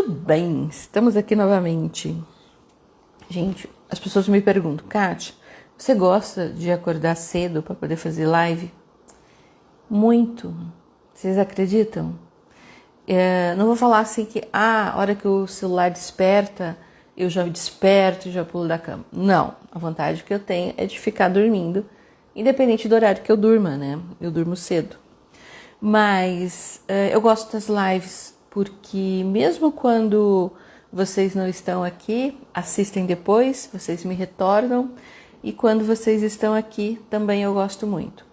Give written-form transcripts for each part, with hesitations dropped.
Muito bem, estamos aqui novamente. Gente, as pessoas me perguntam, Kátia, você gosta de acordar cedo para poder fazer live? Muito. Vocês acreditam? Não vou falar assim que a hora que o celular desperta, eu já me desperto e já pulo da cama. Não, a vontade que eu tenho é de ficar dormindo, independente do horário que eu durma, né? Eu durmo cedo. Mas eu gosto das lives porque mesmo quando vocês não estão aqui, assistem depois, vocês me retornam, e quando vocês estão aqui também eu gosto muito.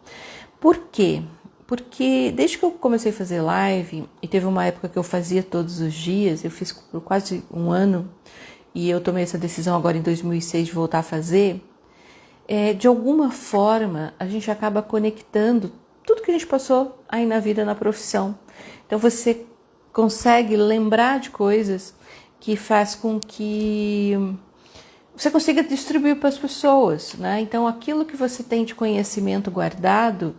Por quê? Porque desde que eu comecei a fazer live, e teve uma época que eu fazia todos os dias, eu fiz por quase um ano, e eu tomei essa decisão agora em 2006 de voltar a fazer, de alguma forma a gente acaba conectando tudo que a gente passou aí na vida, na profissão. Então você consegue lembrar de coisas que faz com que você consiga distribuir para as pessoas, né? Então aquilo que você tem de conhecimento guardado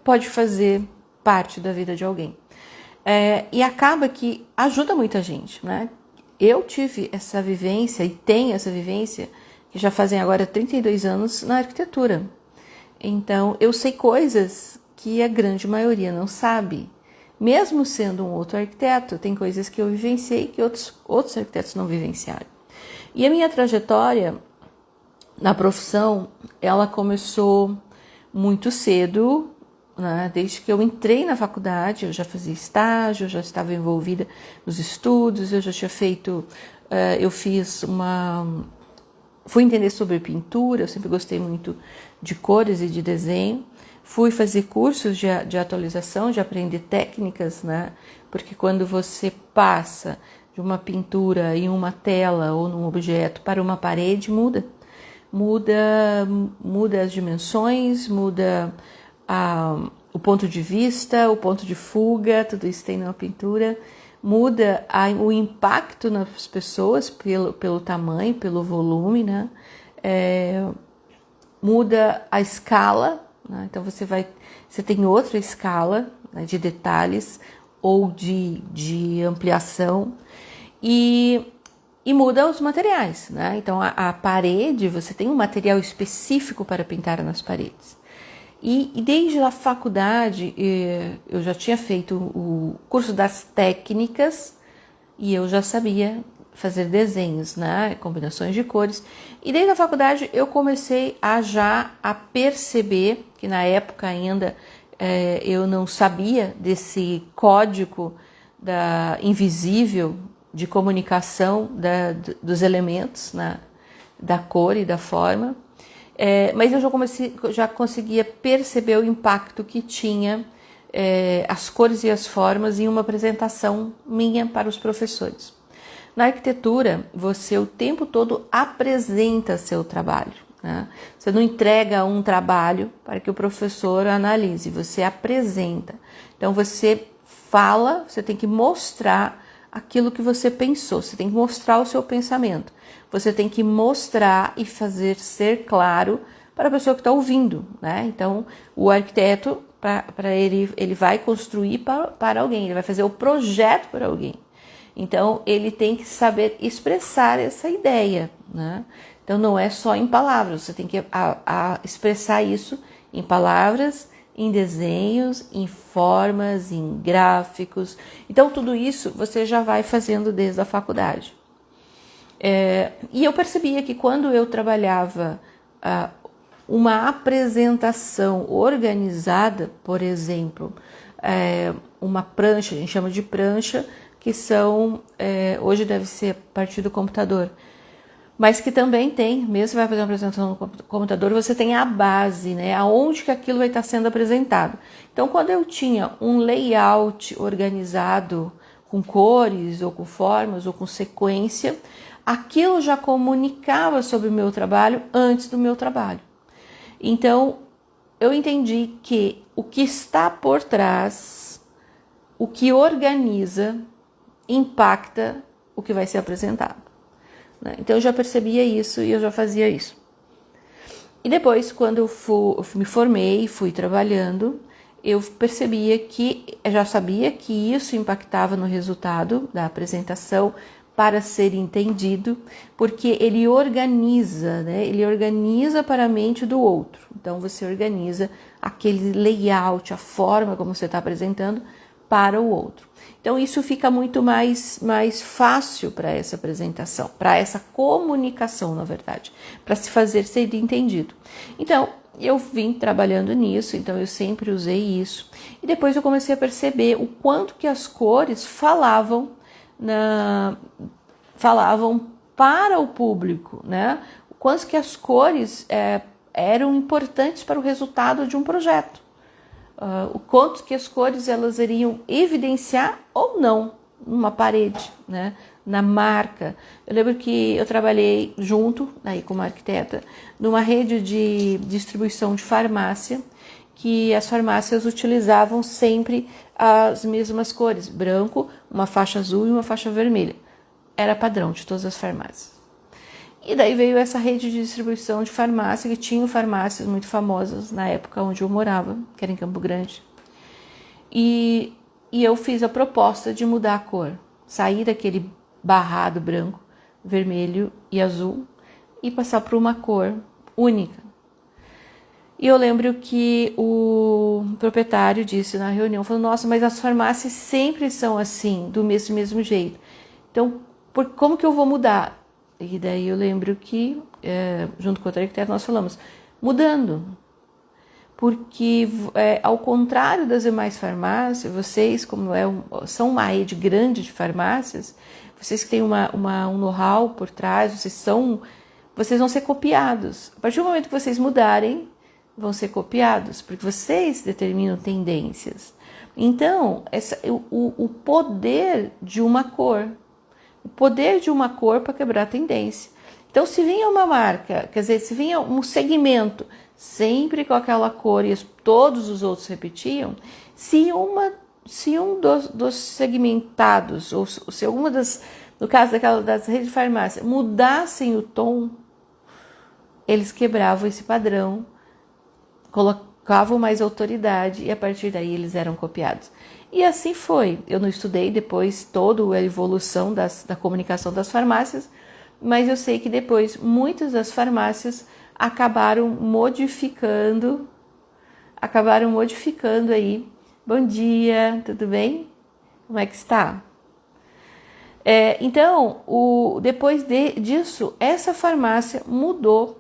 pode fazer parte da vida de alguém. E acaba que ajuda muita gente, né? Eu tive essa vivência e tenho essa vivência que já fazem agora 32 anos na arquitetura. Então, eu sei coisas que a grande maioria não sabe. Mesmo sendo um outro arquiteto, tem coisas que eu vivenciei que outros arquitetos não vivenciaram. E a minha trajetória na profissão, ela começou muito cedo, né? Desde que eu entrei na faculdade, eu já fazia estágio, eu já estava envolvida nos estudos, eu já tinha feito, fui entender sobre pintura, eu sempre gostei muito de cores e de desenho. Fui fazer cursos de atualização, de aprender técnicas, né? Porque quando você passa de uma pintura em uma tela ou num objeto para uma parede, muda as dimensões, muda o ponto de vista, o ponto de fuga, tudo isso tem numa pintura. Muda o impacto nas pessoas pelo tamanho, pelo volume, né? Muda a escala, né? Então você tem outra escala, né, de detalhes ou de ampliação e muda os materiais, né? Então a parede, você tem um material específico para pintar nas paredes. E desde a faculdade eu já tinha feito o curso das técnicas e eu já sabia fazer desenhos, né? Combinações de cores. E desde a faculdade eu comecei a perceber que na época ainda eu não sabia desse código invisível de comunicação dos elementos, né? Da cor e da forma. Mas eu já conseguia perceber o impacto que tinha as cores e as formas em uma apresentação minha para os professores. Na arquitetura, você o tempo todo apresenta seu trabalho, né? Você não entrega um trabalho para que o professor analise, você apresenta. Então você fala, você tem que mostrar aquilo que você pensou, você tem que mostrar o seu pensamento. Você tem que mostrar e fazer ser claro para a pessoa que está ouvindo, né? Então, o arquiteto, ele vai construir para alguém, ele vai fazer o projeto para alguém. Então, ele tem que saber expressar essa ideia, né? Então, não é só em palavras, você tem que expressar isso em palavras, em desenhos, em formas, em gráficos. Então, tudo isso você já vai fazendo desde a faculdade. E eu percebia que quando eu trabalhava uma apresentação organizada, por exemplo, uma prancha, a gente chama de prancha, que são, hoje deve ser a partir do computador, mas que também tem, mesmo se vai fazer uma apresentação no computador, você tem a base, né? Aonde que aquilo vai estar sendo apresentado. Então, quando eu tinha um layout organizado com cores, ou com formas, ou com sequência, aquilo já comunicava sobre o meu trabalho antes do meu trabalho. Então, eu entendi que o que está por trás, o que organiza, impacta o que vai ser apresentado. Então eu já percebia isso e eu já fazia isso. E depois, quando eu me formei e fui trabalhando, eu percebia que, eu já sabia que isso impactava no resultado da apresentação para ser entendido, porque ele organiza, né? Ele organiza para a mente do outro. Então você organiza aquele layout, a forma como você está apresentando para o outro. Então isso fica muito mais fácil para essa apresentação, para essa comunicação, na verdade, para se fazer ser entendido. Então, eu vim trabalhando nisso, então eu sempre usei isso. E depois eu comecei a perceber o quanto que as cores falavam para o público, né? O quanto que as cores eram importantes para o resultado de um projeto. O quanto que as cores elas iriam evidenciar ou não numa parede, né? Na marca. Eu lembro que eu trabalhei junto aí com uma arquiteta numa rede de distribuição de farmácia, que as farmácias utilizavam sempre as mesmas cores, branco, uma faixa azul e uma faixa vermelha. Era padrão de todas as farmácias. E daí veio essa rede de distribuição de farmácia, que tinha farmácias muito famosas na época onde eu morava, que era em Campo Grande. E eu fiz a proposta de mudar a cor, sair daquele barrado branco, vermelho e azul e passar para uma cor única. E eu lembro que o proprietário disse na reunião, falou, nossa, mas as farmácias sempre são assim, do mesmo jeito. Então, como que eu vou mudar? E daí eu lembro que, junto com o outro arquiteto, nós falamos, mudando. Porque, ao contrário das demais farmácias, vocês, como são uma rede grande de farmácias, vocês que têm um know-how por trás, vocês vão ser copiados. A partir do momento que vocês mudarem, vão ser copiados, porque vocês determinam tendências. Então, o poder de uma cor, para quebrar a tendência. Então, se vinha uma marca, quer dizer, se vinha um segmento sempre com aquela cor e todos os outros repetiam, se um dos segmentados, ou se alguma no caso das redes de farmácia, mudassem o tom, eles quebravam esse padrão, colocavam mais autoridade e a partir daí eles eram copiados. E assim foi. Eu não estudei depois toda a evolução da comunicação das farmácias, mas eu sei que depois muitas das farmácias acabaram modificando aí. Bom dia, tudo bem? Como é que está? Então, depois disso, essa farmácia mudou,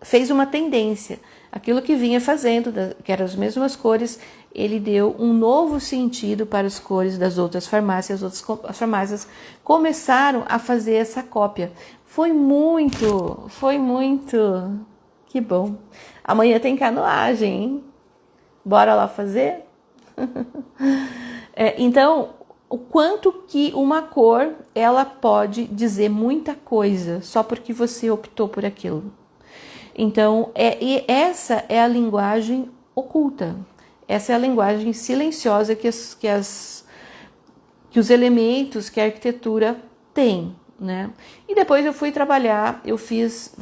fez uma tendência. Aquilo que vinha fazendo, que eram as mesmas cores, ele deu um novo sentido para as cores das outras farmácias. As farmácias começaram a fazer essa cópia. Foi muito, que bom. Amanhã tem canoagem, hein? Bora lá fazer? Então, o quanto que uma cor, ela pode dizer muita coisa só porque você optou por aquilo. Então, essa é a linguagem oculta. Essa é a linguagem silenciosa que os elementos que a arquitetura tem, né? E depois eu fui trabalhar, eu fiz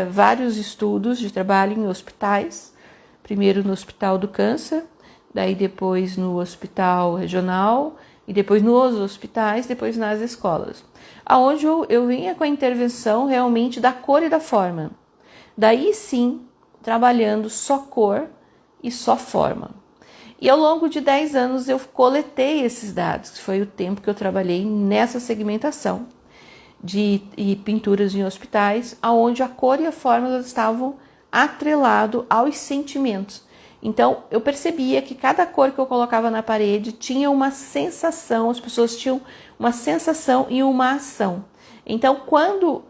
vários estudos de trabalho em hospitais. Primeiro no Hospital do Câncer, daí depois no Hospital Regional, e depois nos hospitais, depois nas escolas. Aonde eu vinha com a intervenção realmente da cor e da forma. Daí sim, trabalhando só cor e só forma. E ao longo de 10 anos eu coletei esses dados, que foi o tempo que eu trabalhei nessa segmentação de pinturas em hospitais, onde a cor e a forma estavam atrelado aos sentimentos. Então eu percebia que cada cor que eu colocava na parede tinha uma sensação, as pessoas tinham uma sensação e uma ação. Então quando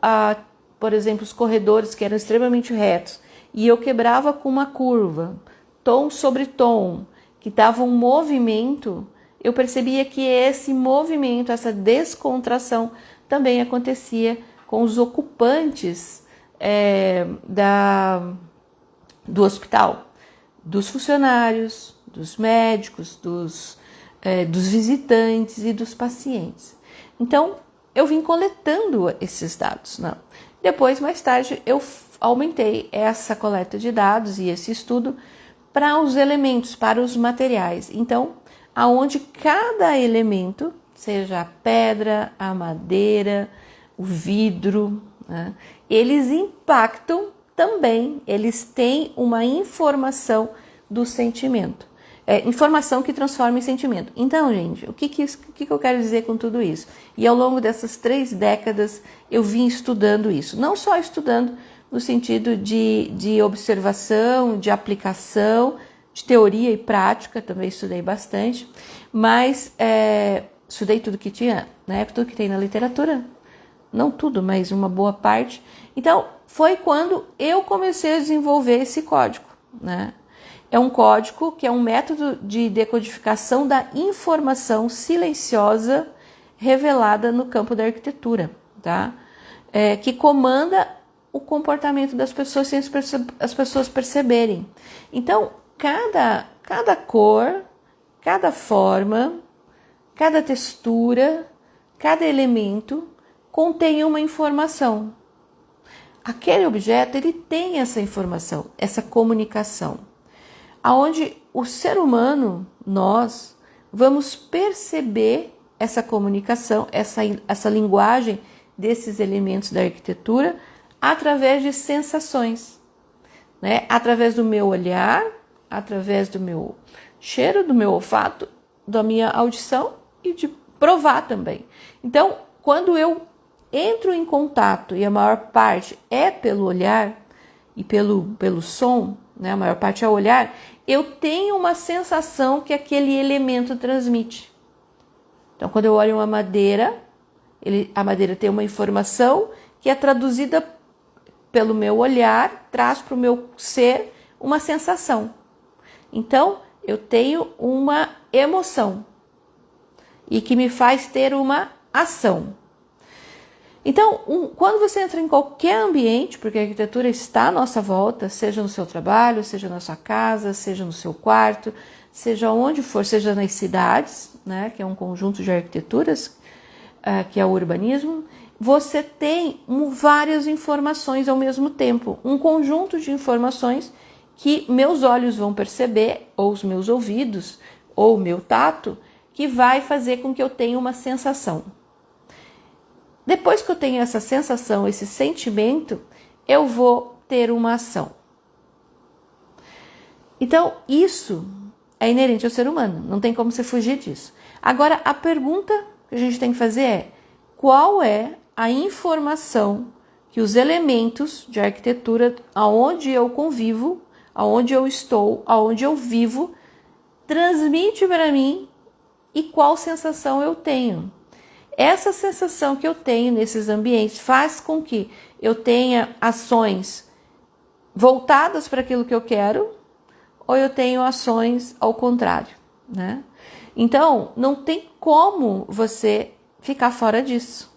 por exemplo, os corredores que eram extremamente retos, e eu quebrava com uma curva, tom sobre tom, que dava um movimento, eu percebia que esse movimento, essa descontração, também acontecia com os ocupantes do hospital, dos funcionários, dos médicos, dos visitantes e dos pacientes. Então, eu vim coletando esses dados, né? Depois, mais tarde, eu aumentei essa coleta de dados e esse estudo para os elementos, para os materiais. Então, aonde cada elemento, seja a pedra, a madeira, o vidro, né, eles impactam também, eles têm uma informação do sentimento. Informação que transforma em sentimento. Então, gente, o que eu quero dizer com tudo isso? E ao longo dessas 3 décadas eu vim estudando isso. Não só estudando no sentido de observação, de aplicação, de teoria e prática, também estudei bastante, mas estudei tudo que tinha, né? Tudo que tem na literatura, não tudo, mas uma boa parte. Então, foi quando eu comecei a desenvolver esse código, né? É um código que é um método de decodificação da informação silenciosa revelada no campo da arquitetura, tá? Que comanda o comportamento das pessoas sem as pessoas perceberem. Então, cada cor, cada forma, cada textura, cada elemento contém uma informação. Aquele objeto, ele tem essa informação, essa comunicação, aonde o ser humano, nós, vamos perceber essa comunicação, essa linguagem desses elementos da arquitetura através de sensações, né? Através do meu olhar, através do meu cheiro, do meu olfato, da minha audição e de provar também. Então, quando eu entro em contato, e a maior parte é pelo olhar e pelo som, né? A maior parte é o olhar, eu tenho uma sensação que aquele elemento transmite. Então, quando eu olho uma madeira, a madeira tem uma informação que é traduzida pelo meu olhar, traz para o meu ser uma sensação. Então, eu tenho uma emoção e que me faz ter uma ação. Então, quando você entra em qualquer ambiente, porque a arquitetura está à nossa volta, seja no seu trabalho, seja na sua casa, seja no seu quarto, seja onde for, seja nas cidades, né, que é um conjunto de arquiteturas, que é o urbanismo, você tem várias informações ao mesmo tempo, um conjunto de informações que meus olhos vão perceber, ou os meus ouvidos, ou o meu tato, que vai fazer com que eu tenha uma sensação. Depois que eu tenho essa sensação, esse sentimento, eu vou ter uma ação. Então, isso é inerente ao ser humano, não tem como você fugir disso. Agora, a pergunta que a gente tem que fazer é: qual é a informação que os elementos de arquitetura, aonde eu convivo, aonde eu estou, aonde eu vivo, transmite para mim e qual sensação eu tenho? Essa sensação que eu tenho nesses ambientes faz com que eu tenha ações voltadas para aquilo que eu quero, ou eu tenho ações ao contrário, né? Então, não tem como você ficar fora disso.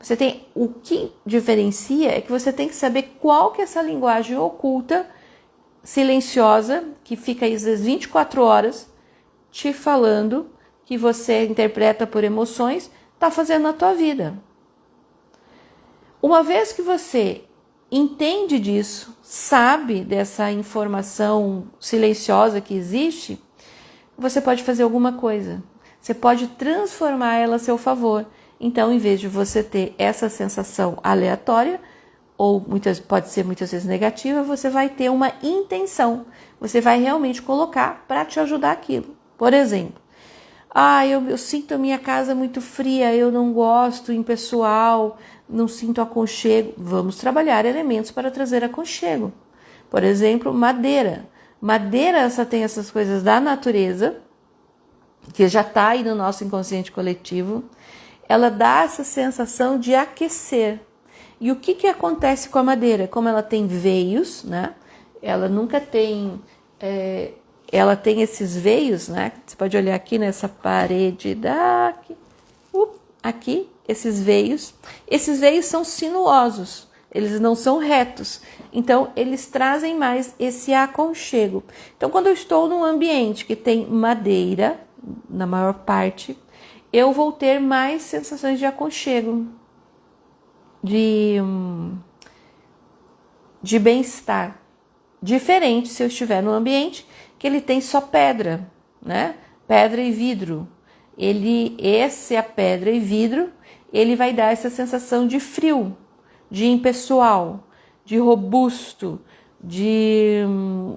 Você tem, o que diferencia é que você tem que saber qual que é essa linguagem oculta, silenciosa, que fica aí às 24 horas te falando, que você interpreta por emoções, está fazendo na tua vida. Uma vez que você entende disso, sabe dessa informação silenciosa que existe, você pode fazer alguma coisa. Você pode transformar ela a seu favor. Então, em vez de você ter essa sensação aleatória, ou pode ser muitas vezes negativa, você vai ter uma intenção. Você vai realmente colocar para te ajudar aquilo. Por exemplo, eu sinto a minha casa muito fria, eu não gosto impessoal, não sinto aconchego. Vamos trabalhar elementos para trazer aconchego. Por exemplo, madeira. Madeira tem essas coisas da natureza, que já está aí no nosso inconsciente coletivo. Ela dá essa sensação de aquecer. E o que acontece com a madeira? Como ela tem veios, né? Ela nunca tem... ela tem esses veios, né? Você pode olhar aqui nessa parede daqui, aqui, esses veios. Esses veios são sinuosos, eles não são retos. Então, eles trazem mais esse aconchego. Então, quando eu estou num ambiente que tem madeira, na maior parte, eu vou ter mais sensações de aconchego, de bem-estar. Diferente se eu estiver num ambiente que ele tem só pedra, né? Pedra e vidro. Esse a pedra e vidro, ele vai dar essa sensação de frio, de impessoal, de robusto,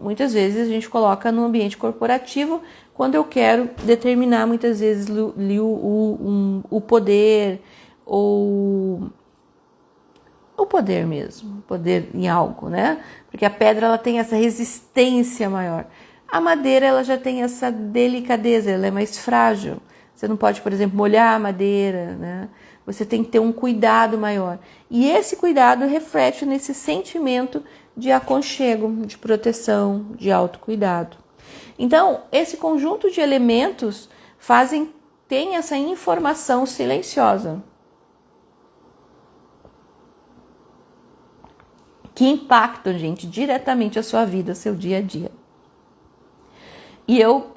muitas vezes a gente coloca no ambiente corporativo quando eu quero determinar muitas vezes o poder ou o poder mesmo, poder em algo, né? Porque a pedra ela tem essa resistência maior. A madeira ela já tem essa delicadeza, ela é mais frágil. Você não pode, por exemplo, molhar a madeira, né? Você tem que ter um cuidado maior. E esse cuidado reflete nesse sentimento de aconchego, de proteção, de autocuidado. Então, esse conjunto de elementos tem essa informação silenciosa que impactam, gente, diretamente a sua vida, seu dia a dia. E eu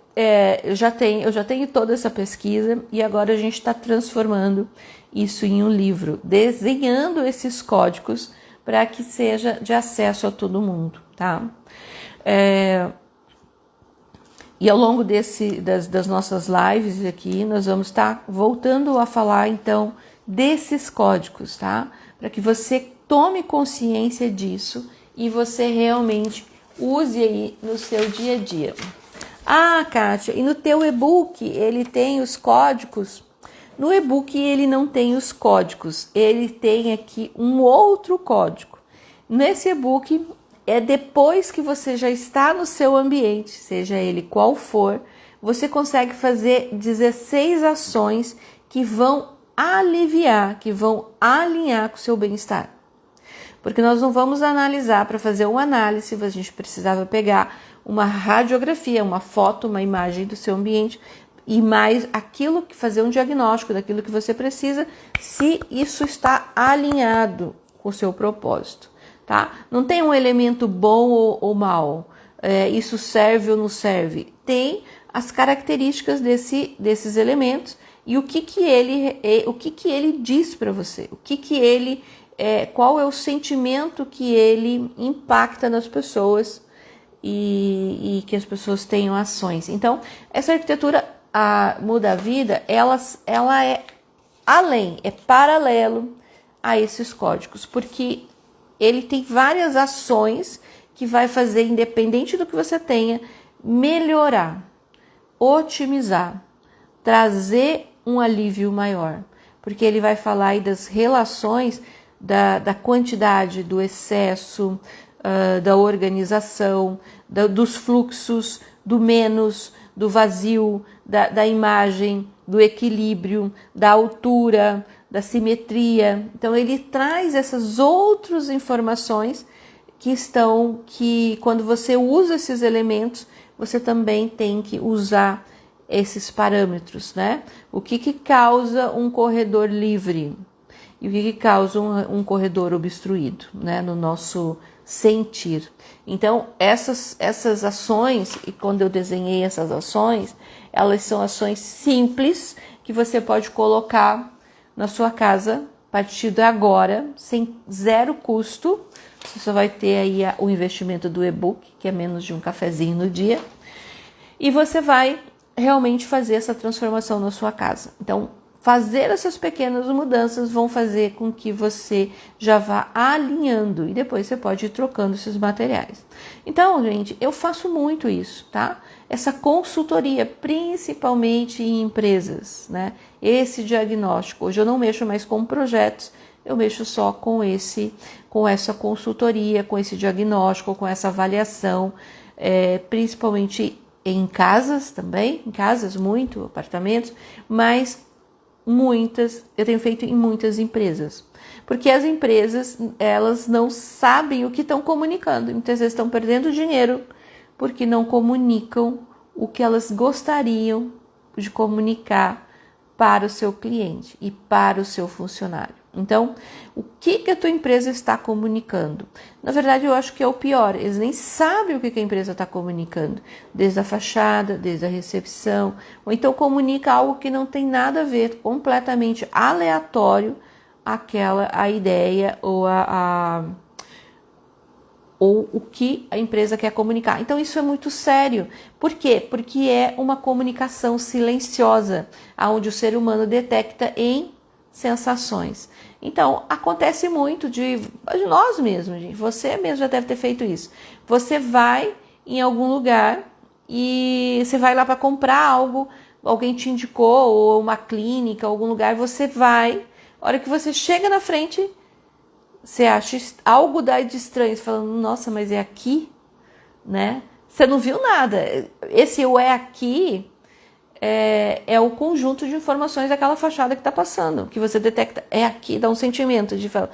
já tenho toda essa pesquisa e agora a gente está transformando isso em um livro, desenhando esses códigos para que seja de acesso a todo mundo, tá? E ao longo das nossas lives aqui, nós vamos estar voltando a falar, então, desses códigos, tá? Para que você tome consciência disso e você realmente use aí no seu dia a dia. Ah, Kátia, e no teu e-book ele tem os códigos? No e-book ele não tem os códigos, ele tem aqui um outro código. Nesse e-book é depois que você já está no seu ambiente, seja ele qual for, você consegue fazer 16 ações que vão aliviar, que vão alinhar com o seu bem-estar. Porque nós não vamos analisar, para fazer uma análise, a gente precisava pegar uma radiografia, uma foto, uma imagem do seu ambiente e mais fazer um diagnóstico daquilo que você precisa, se isso está alinhado com o seu propósito, tá? Não tem um elemento bom ou mal, isso serve ou não serve. Tem as características desses elementos e o que ele diz para você, qual é o sentimento que ele impacta nas pessoas e que as pessoas tenham ações. Então, essa arquitetura muda a vida, ela é além, é paralelo a esses códigos, porque ele tem várias ações que vai fazer, independente do que você tenha, melhorar, otimizar, trazer um alívio maior, porque ele vai falar aí das relações, da quantidade, do excesso, da organização, dos fluxos, do menos, do vazio, da imagem, do equilíbrio, da altura, da simetria. Então ele traz essas outras informações que quando você usa esses elementos, você também tem que usar esses parâmetros, né? O que causa um corredor livre e o que causa um corredor obstruído, né? No nosso sentir. Então, essas ações, e quando eu desenhei essas ações, elas são ações simples que você pode colocar na sua casa a partir de agora, sem zero custo. Você só vai ter aí o investimento do e-book, que é menos de um cafezinho no dia, e você vai realmente fazer essa transformação na sua casa. Então, fazer essas pequenas mudanças vão fazer com que você já vá alinhando e depois você pode ir trocando esses materiais. Então, gente, eu faço muito isso, tá? Essa consultoria, principalmente em empresas, né? Esse diagnóstico. Hoje eu não mexo mais com projetos, eu mexo só com essa consultoria, com esse diagnóstico, com essa avaliação, principalmente em casas também, muito, apartamentos, mas eu tenho feito em muitas empresas, porque as empresas, elas não sabem o que estão comunicando, muitas vezes estão perdendo dinheiro porque não comunicam o que elas gostariam de comunicar para o seu cliente e para o seu funcionário. Então, o que a tua empresa está comunicando? Na verdade, eu acho que é o pior. Eles nem sabem o que a empresa está comunicando, desde a fachada, desde a recepção, ou então comunica algo que não tem nada a ver, completamente aleatório a ideia ou ou o que a empresa quer comunicar. Então isso é muito sério. Por quê? Porque é uma comunicação silenciosa, onde o ser humano detecta em sensações. Então acontece muito de nós mesmos, gente. Você mesmo já deve ter feito isso. Você vai em algum lugar e você vai lá para comprar algo, alguém te indicou, ou uma clínica, algum lugar, você vai, a hora que você chega na frente, você acha algo daí de estranho, você fala, nossa, mas é aqui, né? Você não viu nada. Esse "eu é aqui" é o conjunto de informações daquela fachada que está passando, que você detecta, é aqui, dá um sentimento de falar,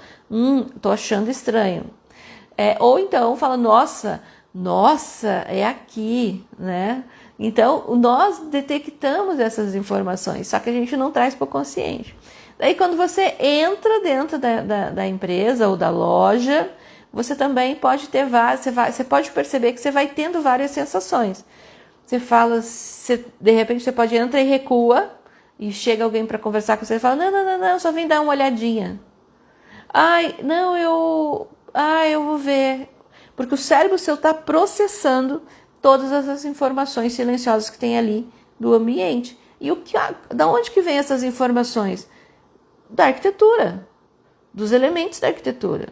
tô achando estranho. Ou então fala, nossa, é aqui, né? Então, nós detectamos essas informações, só que a gente não traz para o consciente. Daí, quando você entra dentro da empresa ou da loja, você também pode ter você pode perceber que você vai tendo várias sensações. Você fala, de repente você pode entrar e recua, e chega alguém para conversar com você e fala, não, só vem dar uma olhadinha. Eu vou ver. Porque o cérebro seu está processando todas essas informações silenciosas que tem ali do ambiente. E da onde que vem essas informações? Da arquitetura, dos elementos da arquitetura.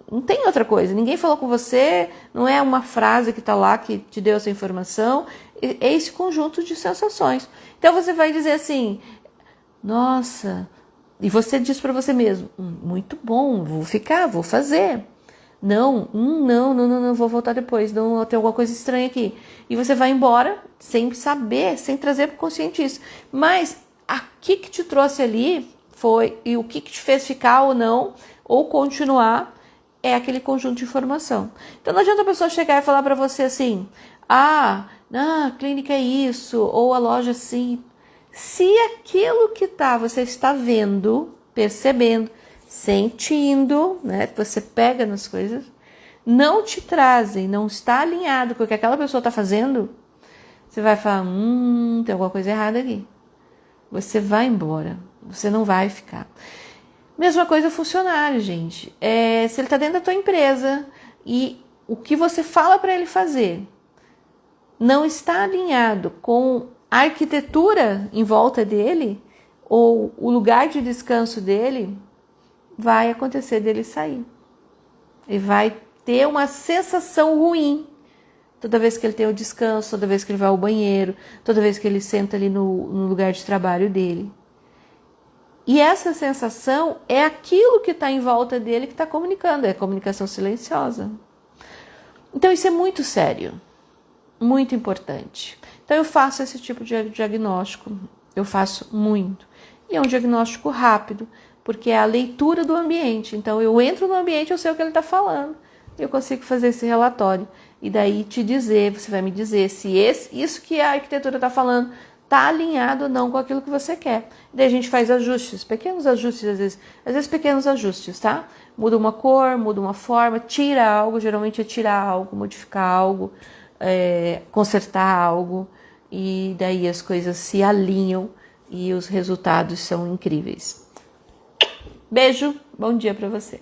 Não tem outra coisa. Ninguém falou com você, não é uma frase que está lá que te deu essa informação. É esse conjunto de sensações. Então você vai dizer assim, nossa, e você diz para você mesmo, muito bom, vou fazer. Não, vou voltar depois, não, tem alguma coisa estranha aqui. E você vai embora sem saber, sem trazer para o consciente isso. Mas aqui que te trouxe ali foi, e o que te fez ficar ou não, ou continuar, é aquele conjunto de informação. Então não adianta a pessoa chegar e falar para você assim, a clínica é isso, ou a loja assim. Se aquilo que você está vendo, percebendo, sentindo, né, que você pega nas coisas, não te trazem, não está alinhado com o que aquela pessoa está fazendo, você vai falar, tem alguma coisa errada aqui. Você vai embora, você não vai ficar. Mesma coisa funcionário, gente. Se ele está dentro da tua empresa e o que você fala para ele fazer não está alinhado com a arquitetura em volta dele ou o lugar de descanso dele, vai acontecer dele sair. Ele vai ter uma sensação ruim toda vez que ele tem o descanso, toda vez que ele vai ao banheiro, toda vez que ele senta ali no lugar de trabalho dele. E essa sensação é aquilo que está em volta dele que está comunicando, é a comunicação silenciosa. Então isso é muito sério, muito importante. Então eu faço esse tipo de diagnóstico, eu faço muito. E é um diagnóstico rápido, porque é a leitura do ambiente. Então eu entro no ambiente, eu sei o que ele está falando, eu consigo fazer esse relatório. E daí te dizer, você vai me dizer se isso que a arquitetura está falando está alinhado ou não com aquilo que você quer. Daí a gente faz ajustes, pequenos ajustes às vezes pequenos ajustes, tá? Muda uma cor, muda uma forma, tira algo, geralmente é tirar algo, modificar algo, consertar algo, e daí as coisas se alinham e os resultados são incríveis. Beijo, bom dia para você.